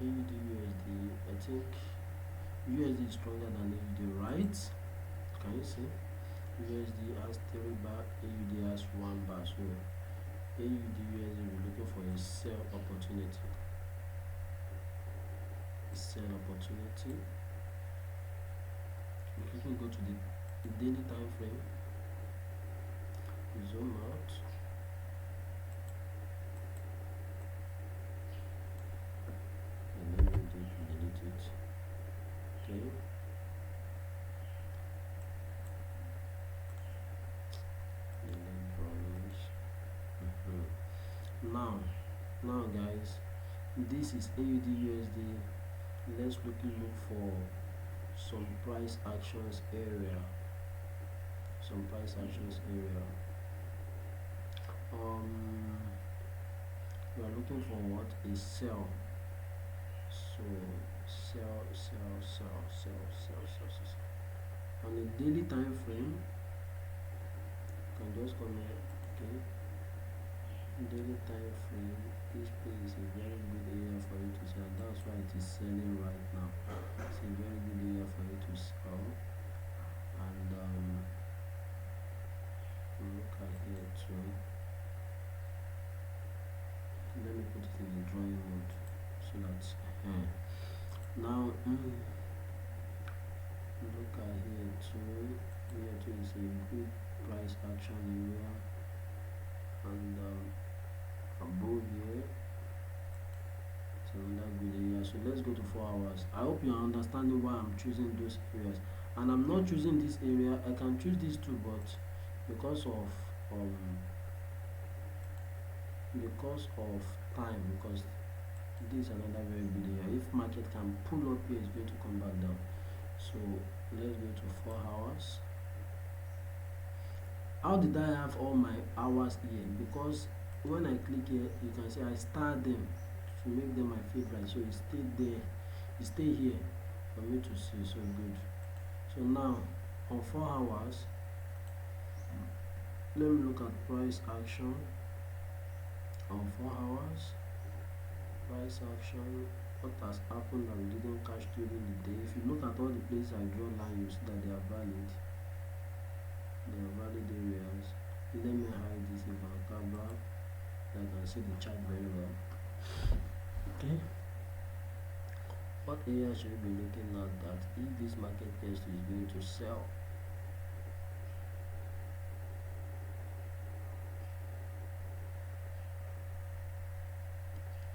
AUD, USD. I think USD is stronger than AUD, right? Can you see? USD has 3 bar, AUD has 1 bar. So AUD, USD, we're looking for a sell opportunity. Sell opportunity. We can go to the daily time frame. Zoom out. And then we delete it. Okay. Delete drawings. Now guys, this is AUD USD. Let's quickly look for some price actions area. We are looking for what? A sell. So sell. On a daily time frame, you can just come here. Okay, daily time frame, this place is a very good area for you to sell. That's why it is selling right now. It's a very good area for you to sell. And look at here too. Let me put it in the drawing mode so that now look at here too. Here too is a good price action area, and above here it's another good area. So let's go to 4 hours. I hope you are understanding why I'm choosing those areas, and I'm not choosing this area. I can choose this too, but because of time, because this is another very good area. If market can pull up here, it's going to come back down. So let's go to 4 hours. How did I have all my hours here? Because when I click here, you can see I start them to make them my favorite. So it stayed there, it stay here for me to see. So good. So now on 4 hours, let me look at price action. On 4 hours, price action, what has happened that we didn't catch during the day. If you look at all the places I draw line, you see that they are valid. They are valid areas. Let me hide this if I come back, so I can see the chart very well. Okay, what area should we be looking at that if this market test is going to sell?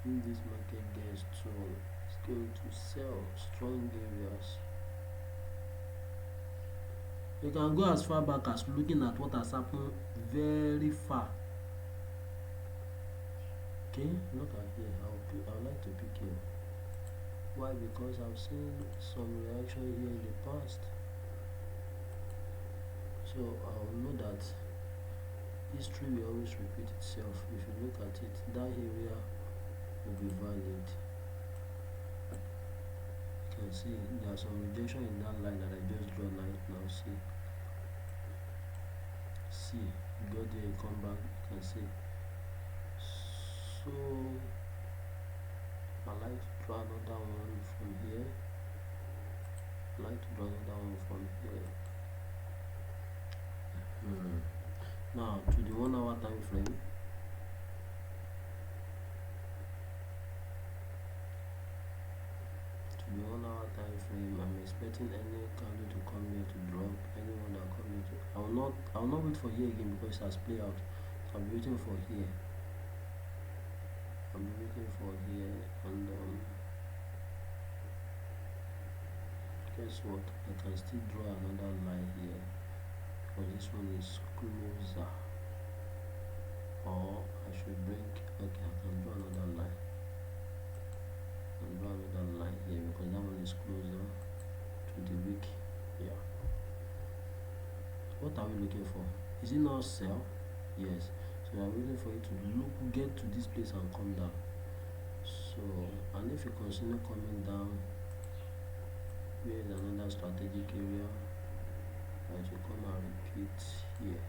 If this market gets strong, it's going to sell strong areas. You can go as far back as looking at what has happened very far. Okay, look at here. I would like to pick here. Why? Because I've seen some reaction here in the past, so I will know that history will always repeat itself. If you look at it, that area will be valid. can see there's some rejection in that line that I just draw line now. See, you go there, you come back, you can see. So I like to draw another one from here. I like to draw another one from here. Now to the 1 hour time frame. The 1 hour time frame, I'm expecting any candle to come here to drop. Anyone that come here to, I will not wait for here again because it has played out. So I'll be waiting for here. I'll be waiting for here, and guess what? I can still draw another line here because this one is closer. Or I should bring, okay, I can draw another line. And draw another line here because that one is closer to the wick. Yeah. What are we looking for? Is it not sell? Yes. So we are waiting for it to get to this place and come down. So, and if you continue coming down, here is another strategic area that you come and repeat here.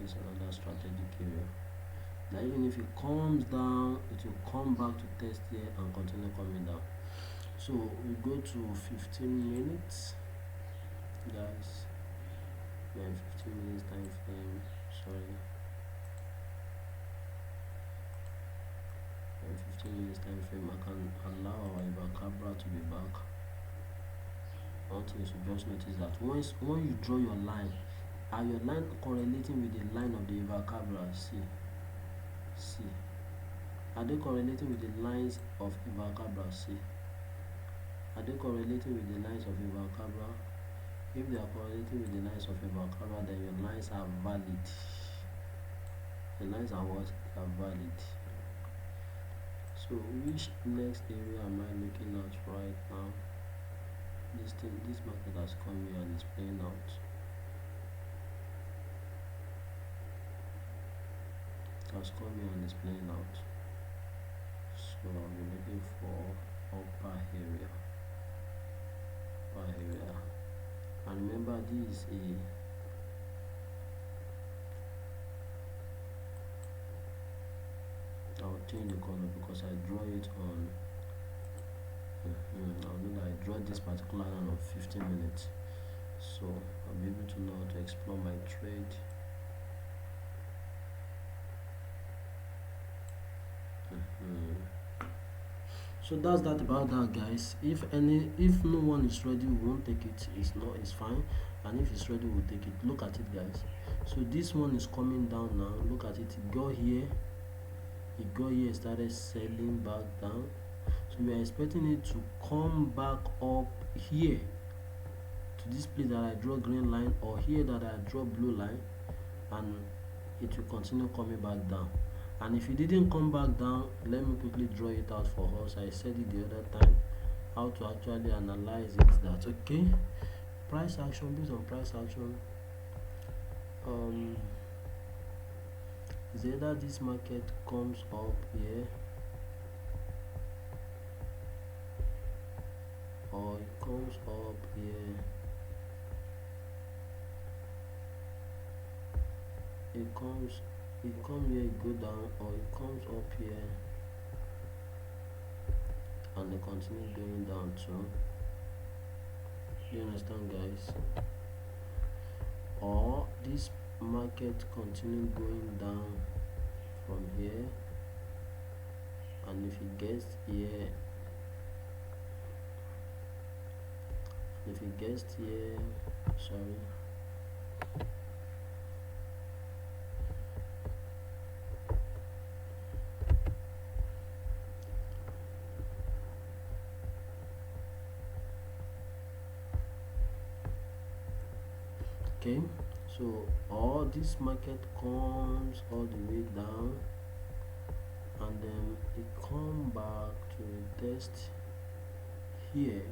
Is another strategic area. Now even if it comes down, it will come back to test here and continue coming down. So we go to 15 minutes, guys. We have 15 minutes time frame. Sorry. We have 15 minutes time frame. I can allow our Ibacabra to be back. One thing you should just notice that when you draw your line, are your line correlating with the line of the Ibacabra? See, are they correlating with the lines of Ibacabra? See, are they correlating with the lines of Ibacabra? If they are correlating with the lines of Ibacabra, then your lines are valid. The lines are what? They are valid. So which next area am I looking at right now? This market has come here and is playing out. Has come here and is playing out. So I'll be looking for upper area. And remember, this is I'll change the color because I draw it on I'll know that I draw this particular line of 15 minutes, so I'll be able to know how to explore my trade. So that's that about that, guys. If no one is ready, we won't take it. It's fine, and if it's ready, we'll take it. Look at it, guys. So this one is coming down now. Look at it. It got here, started selling back down. So we are expecting it to come back up here to this place that I draw green line, or here that I draw blue line, and it will continue coming back down. And if it didn't come back down, let me quickly draw it out for us. I said it the other time, how to actually analyze it. That okay, price action, based on price action, is either this market comes up here, or it comes up here. It comes here, go down, or it comes up here and it continue going down too. You understand, guys? Or this market continue going down from here, and if it gets here, sorry, okay. So all this market comes all the way down, and then it come back to test here,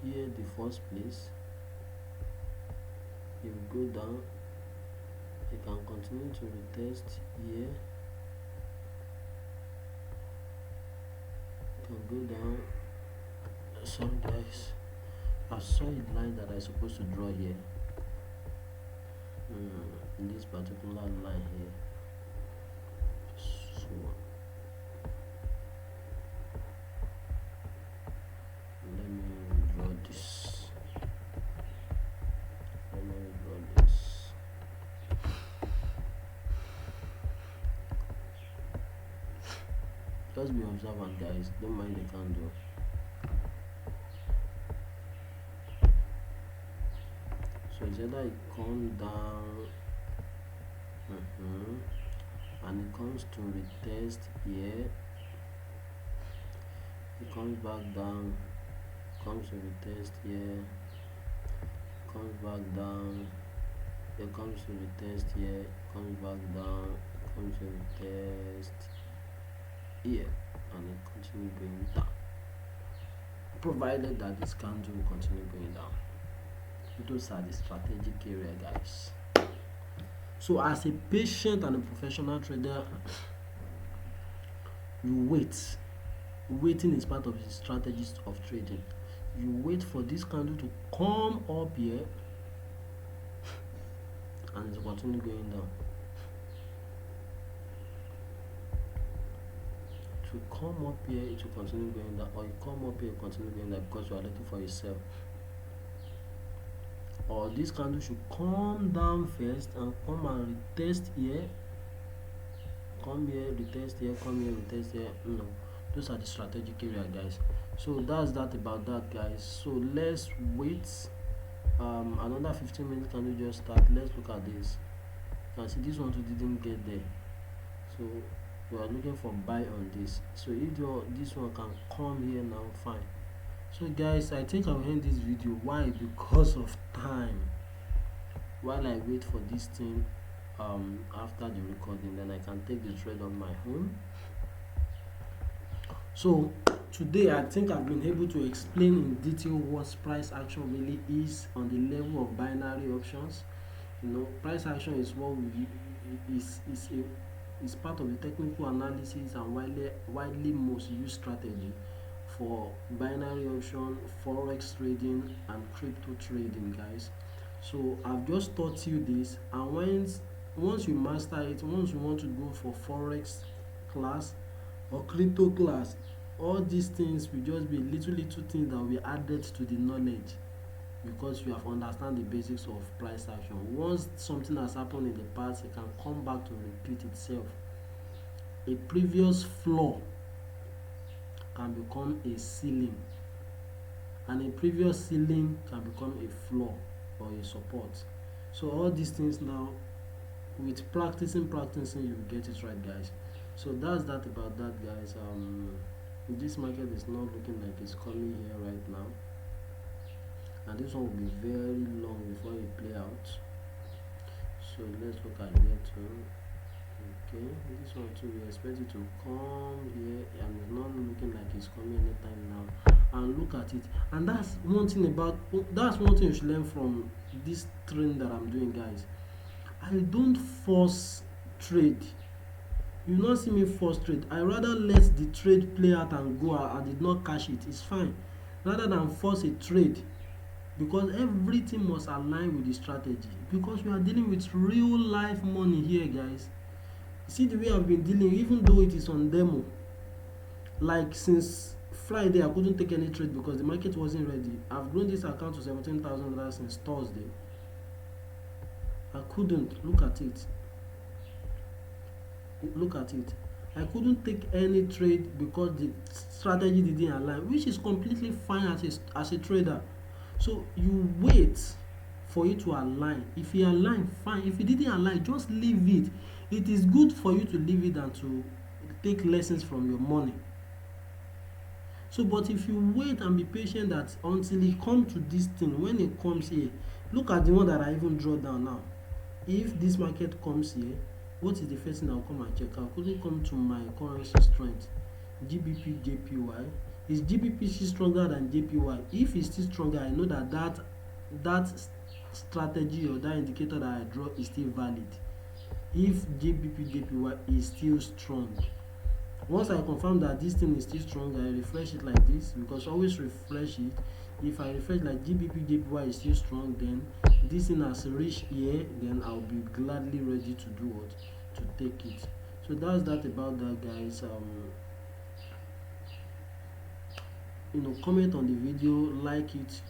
the first place. It will go down You can continue to retest here. You can go down. Sorry guys, I saw a line that I'm supposed to draw here. In this particular line here. So let me draw this. Just be observant guys, don't mind the candle. So it's either it comes down and it comes to retest here, it comes back down, comes to retest here, comes back down, it comes to retest here, comes back down, comes to retest here, and it continue going down, provided that this candle will continue going down. Those are the strategic area guys. So as a patient and a professional trader, you wait. Waiting is part of the strategies of trading. You wait for this candle to come up here and it will continue going down. It will come up here, it will continue going down, or you come up here, continue going down because you are looking for yourself. Or this candle should come down first and come and retest here, come here, retest here, come here, retest here. No, those are the strategic area guys. So that's that about that guys. So let's wait. Another 15 minutes candle just start. Let's look at this. You can see this one too didn't get there, so we are looking for buy on this. So if this one can come here now, fine. So guys, I think I'll end this video. Why? Because of time. While I wait for this thing after the recording, then I can take the trade on my own. So today I think I've been able to explain in detail what price action really is on the level of binary options. You know, price action is what is part of the technical analysis and widely most used strategy for binary option, forex trading, and crypto trading guys. So I've just taught you this, and once you master it, once you want to go for forex class or crypto class, all these things will just be little things that will be added to the knowledge, because you have understand the basics of price action. Once something has happened in the past, it can come back to repeat itself. A previous floor can become a ceiling, and a previous ceiling can become a floor or a support. So all these things now, with practicing you get it right guys. So that's that about that guys. This market is not looking like it's coming here right now, and this one will be very long before it play out. So let's look at here too. Okay, this one too, we expect it to come here, and it's not looking like it's coming anytime now. And look at it, and that's one thing you should learn from this trend that I'm doing guys. I don't force trade. You not see me force trade. I rather let the trade play out and go out. I did not cash it, it's fine, rather than force a trade, because everything must align with the strategy, because we are dealing with real life money here guys. See the way I've been dealing, even though it is on demo. Like since Friday, I couldn't take any trade because the market wasn't ready. I've grown this account to $17,000 since Thursday. I couldn't. Look at it. Look at it. I couldn't take any trade because the strategy didn't align, which is completely fine as a trader. So you wait for it to align. If it align, fine. If it didn't align, just leave it. It is good for you to leave it and to take lessons from your money. So but if you wait and be patient that until it comes to this thing, when it comes here, look at the one that I even draw down now. If this market comes here, what is the first thing I'll come and check? I couldn't come to my currency strength, GBP JPY. Is GBP still stronger than JPY? If it's still stronger, I know that strategy or that indicator that I draw is still valid. if GBP/JPY is still strong. Once I confirm that this thing is still strong, I refresh it like this, because always refresh it. If I refresh like GBP/JPY is still strong, then this thing has reached here, then I'll be gladly ready to do what, to take it. So that's that about that, guys. Comment on the video, like it,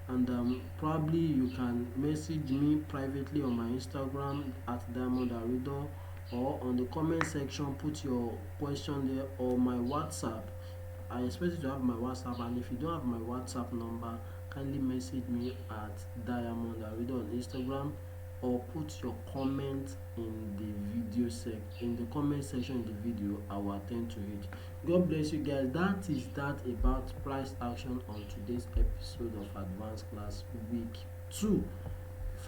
and probably you can message me privately on my Instagram at diamond_arido, or on the comment section put your question there, or my WhatsApp. I expect you to have my WhatsApp, and if you don't have my WhatsApp number, kindly message me at diamond_arido on Instagram, or put your comment in the comment section in the video. I will attend to it. God bless you, guys. That is that about price action on today's episode of advanced class week 2,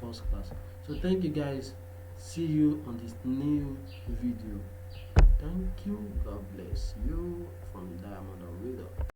first class. So thank you, guys. See you on this new video. Thank you. God bless you from Diamond Reader.